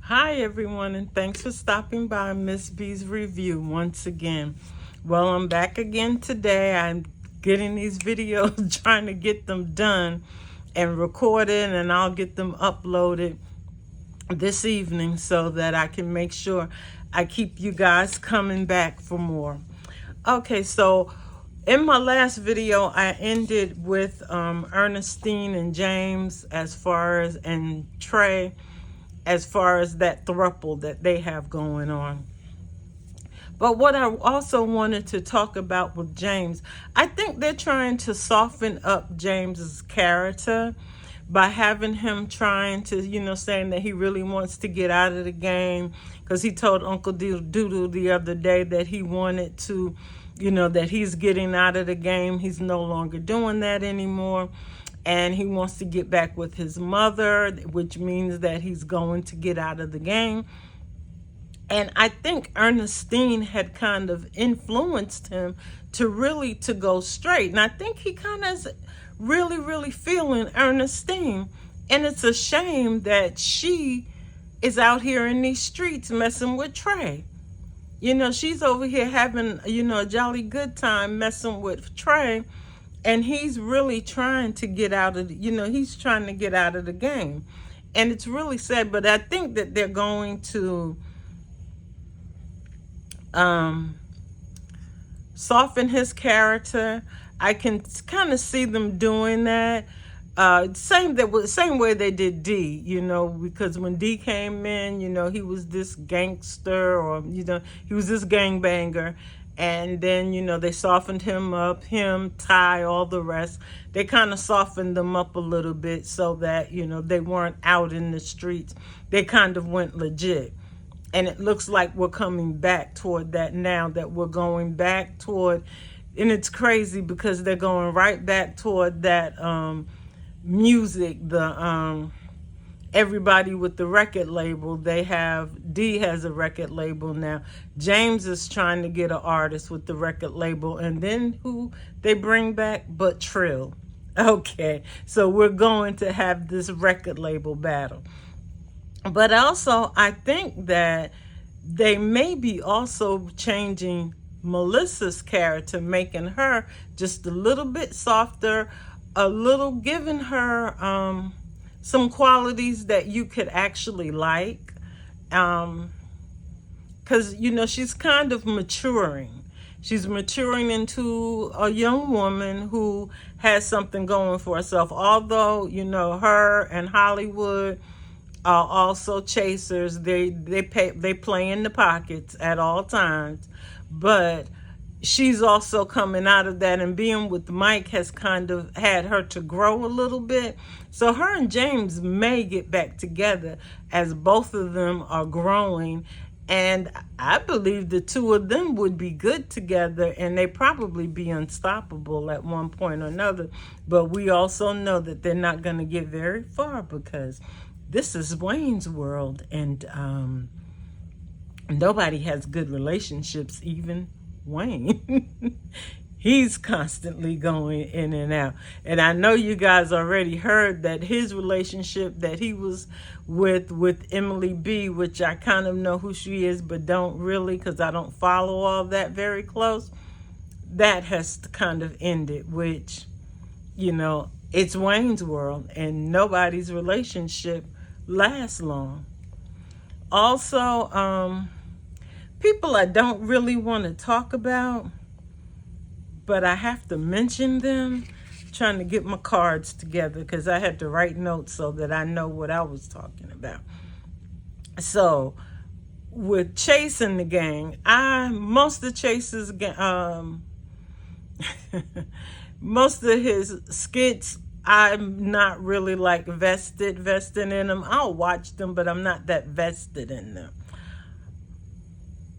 Hi everyone, and thanks for stopping by Miss B's Review once again. Well, I'm back again today. I'm getting these videos, trying to get them done and recorded, and I'll get them uploaded this evening so that I can make sure I keep you guys coming back for more. Okay, so in my last video, I ended with Ernestine and James and Trey, as far as that throuple that they have going on. But what I also wanted to talk about with James, I think they're trying to soften up James's character by having him trying to, saying that he really wants to get out of the game, because he told Uncle Doodle the other day that he wanted to, that he's getting out of the game. He's no longer doing that anymore. And he wants to get back with his mother, which means that he's going to get out of the game. And I think Ernestine had kind of influenced him to go straight. And I think he kind of is really feeling Ernestine. And it's a shame that she is out here in these streets messing with Trey. She's over here having, a jolly good time messing with Trey. And he's really trying to get out of, he's trying to get out of the game. And it's really sad, but I think that they're going to soften his character. I can kind of see them doing that. Same way they did D, because when D came in, he was this gangster, or, he was this gangbanger. And then, they softened him up, Ty, all the rest. They kind of softened them up a little bit so that, they weren't out in the streets. They kind of went legit. And it looks like we're coming back toward that now, that we're going back toward, and it's crazy because they're going right back toward that music, everybody with the record label. D has a record label now. James is trying to get an artist with the record label. And then who they bring back but Trill. Okay, so we're going to have this record label battle. But also, I think that they may be also changing Melissa's character, making her just a little bit softer, giving her some qualities that you could actually like, because she's kind of maturing. She's maturing into a young woman who has something going for herself. Although her and Hollywood are also chasers. They play in the pockets at all times, but she's also coming out of that, and being with Mike has kind of had her to grow a little bit. So her and James may get back together as both of them are growing. And I believe the two of them would be good together, and they probably be unstoppable at one point or another. But we also know that they're not going to get very far, because this is Wayne's world, and nobody has good relationships, even Wayne. He's constantly going in and out. And I know you guys already heard that his relationship that he was with Emily B, which I kind of know who she is, but don't really, because I don't follow all that very close, that has kind of ended, which, it's Wayne's world, and nobody's relationship lasts long. Also, people I don't really want to talk about, but I have to mention them. I'm trying to get my cards together, because I had to write notes so that I know what I was talking about. So with Chase and the gang, most of Chase's most of his skits, I'm not really like vested in them. I'll watch them, but I'm not that vested in them.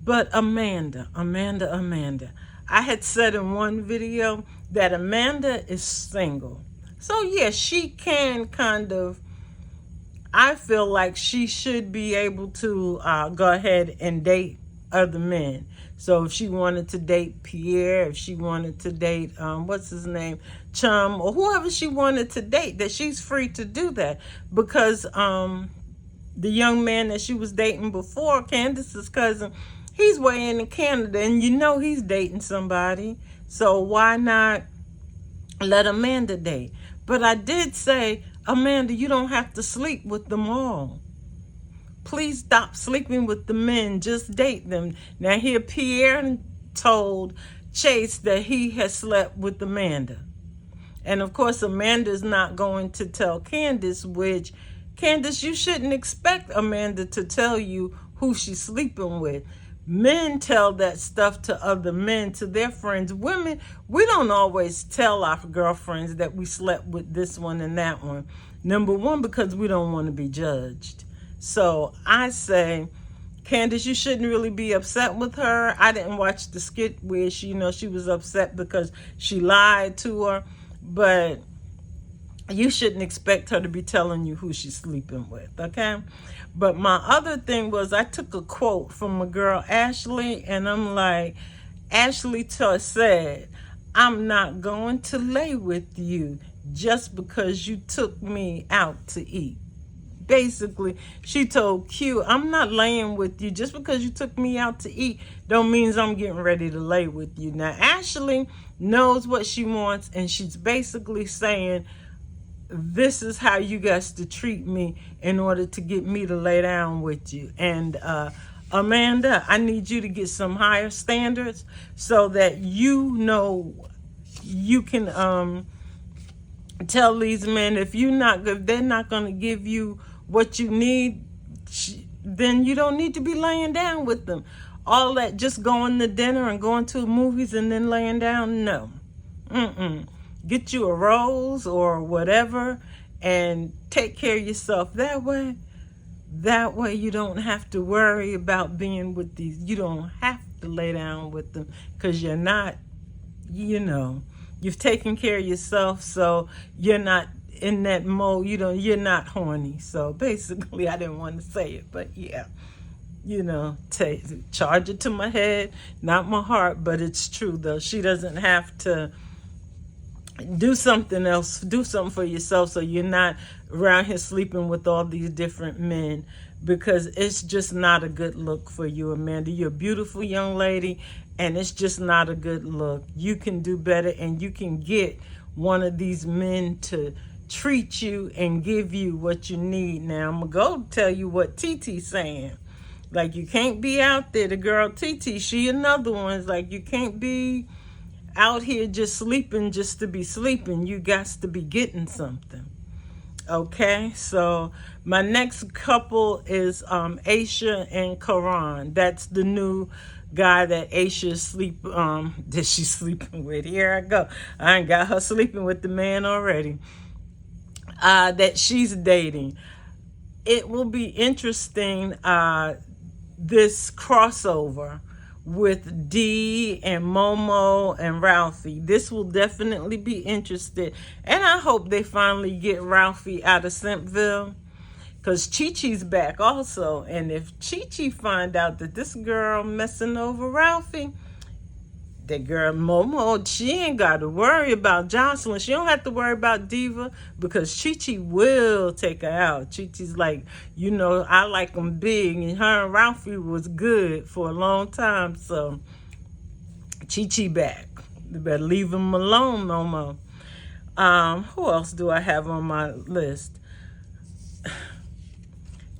But Amanda. I had said in one video that Amanda is single. So yeah, she can kind of, I feel like she should be able to go ahead and date other men. So if she wanted to date Pierre, if she wanted to date, what's his name, Chum, or whoever she wanted to date, that she's free to do that. Because The young man that she was dating before, Candace's cousin, he's way in Canada, and you know he's dating somebody. So why not let Amanda date? But I did say, Amanda, you don't have to sleep with them all. Please stop sleeping with the men. Just date them. Now here, Pierre told Chase that he has slept with Amanda. And of course, Amanda's not going to tell Candace, which, Candace, you shouldn't expect Amanda to tell you who she's sleeping with. Men tell that stuff to other men, to their friends. Women, we don't always tell our girlfriends that we slept with this one and that one. Number one, because we don't want to be judged. So I say, Candace, you shouldn't really be upset with her. I didn't watch the skit where she was upset because she lied to her. But you shouldn't expect her to be telling you who she's sleeping with, okay? But my other thing was, I took a quote from a girl, Ashley, and I'm like, Ashley said, I'm not going to lay with you just because you took me out to eat. Basically, she told Q, I'm not laying with you. Just because you took me out to eat don't mean I'm getting ready to lay with you. Now, Ashley knows what she wants, and she's basically saying, this is how you guys to treat me in order to get me to lay down with you. And Amanda, I need you to get some higher standards so that you know you can tell these men, if they're not going to give you what you need, then you don't need to be laying down with them. All that just going to dinner and going to movies and then laying down, no. Get you a rose or whatever and take care of yourself that way. That way you don't have to worry about being with these. You don't have to lay down with them because you're not, you've taken care of yourself, so you're not in that mode. You're not horny. So basically, I didn't want to say it, but yeah, charge it to my head, not my heart, but it's true though. She doesn't have to do something else. Do something for yourself so you're not around here sleeping with all these different men, because it's just not a good look for you, Amanda. You're a beautiful young lady, and it's just not a good look. You can do better, and you can get one of these men to treat you and give you what you need. Now, I'm going to go tell you what TT's saying. Like, you can't be out there. The girl TT, she another one. It's like, you can't be out here just sleeping just to be sleeping. You got to be getting something. Okay, so my next couple is Aisha and Karan. That's the new guy that Aisha that she's sleeping with. Here I go. I ain't got her sleeping with the man already. That she's dating. It will be interesting, this crossover with Dee and Momo and Ralphie. This will definitely be interesting. And I hope they finally get Ralphie out of Simpville, because Chi-Chi's back also. And if Chi-Chi find out that this girl messing over Ralphie, that girl Momo, she ain't got to worry about Jocelyn. She don't have to worry about Diva, because Chi-Chi will take her out. Chi-Chi's like, I like them big, and her and Ralphie was good for a long time. So Chi-Chi back. You better leave them alone, Momo. Who else do I have on my list?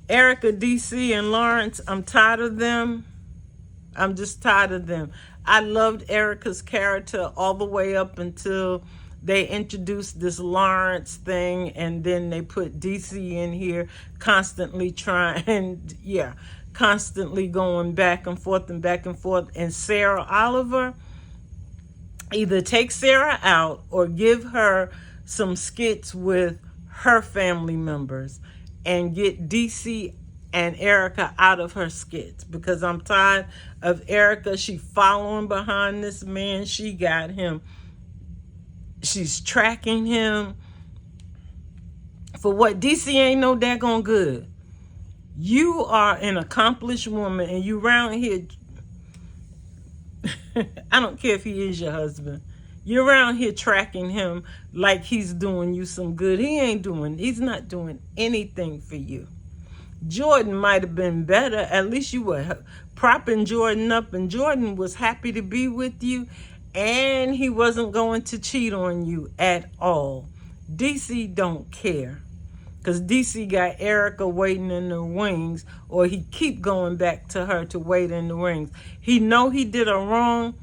Erica, DC, and Lawrence. I'm tired of them. I'm just tired of them. I loved Erica's character all the way up until they introduced this Lawrence thing, and then they put DC in here, constantly constantly going back and forth and back and forth. And Sarah Oliver, either take Sarah out or give her some skits with her family members and get DC and Erica out of her skits, because I'm tired of Erica. She following behind this man. She got him. She's tracking him. For what? DC ain't no daggone good. You are an accomplished woman, and you around here. I don't care if he is your husband. You're around here tracking him like he's doing you some good. He's not doing anything for you. Jordan might have been better. At least you were propping Jordan up, and Jordan was happy to be with you, and he wasn't going to cheat on you at all. DC don't care, because DC got Erica waiting in the wings, or he keep going back to her to wait in the wings. He know he did her wrong,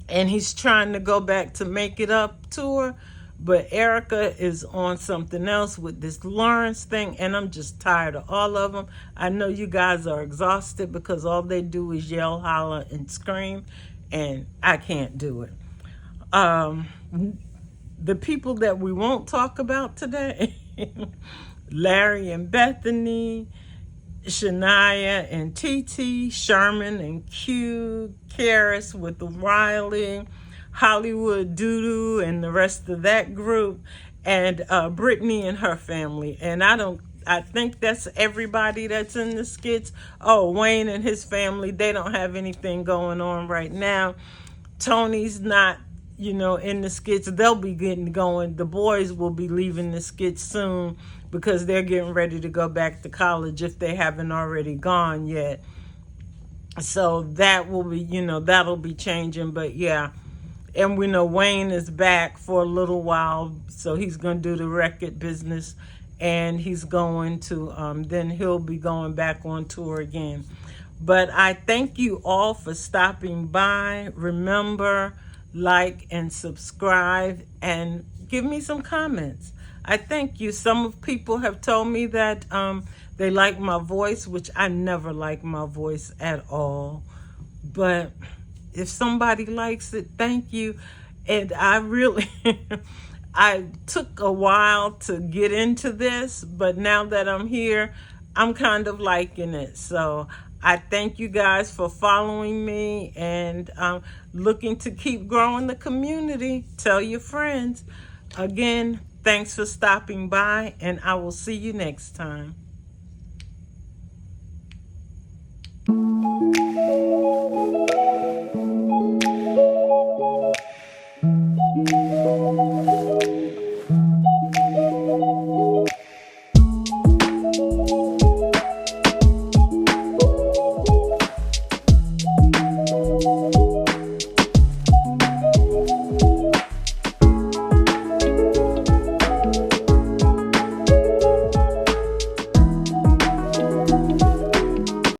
and he's trying to go back to make it up to her. But Erica is on something else with this Lawrence thing, and I'm just tired of all of them. I know you guys are exhausted because all they do is yell, holler, and scream, and I can't do it. The people that we won't talk about today, Larry and Bethany, Shania and TT, Sherman and Q, Karis with Riley, Hollywood Doodoo and the rest of that group, and Brittany and her family. And I think that's everybody that's in the skits. Oh, Wayne and his family, they don't have anything going on right now. Tony's not, in the skits. They'll be getting going. The boys will be leaving the skits soon because they're getting ready to go back to college if they haven't already gone yet. So that will be, that'll be changing. But yeah. And we know Wayne is back for a little while, so he's going to do the record business, and he's going to, then he'll be going back on tour again. But I thank you all for stopping by. Remember, like and subscribe, and give me some comments. I thank you. Some people have told me that they like my voice, which I never like my voice at all. But if somebody likes it, thank you. And I really, I took a while to get into this, but now that I'm here, I'm kind of liking it. So I thank you guys for following me, and looking to keep growing the community. Tell your friends. Again, thanks for stopping by, and I will see you next time.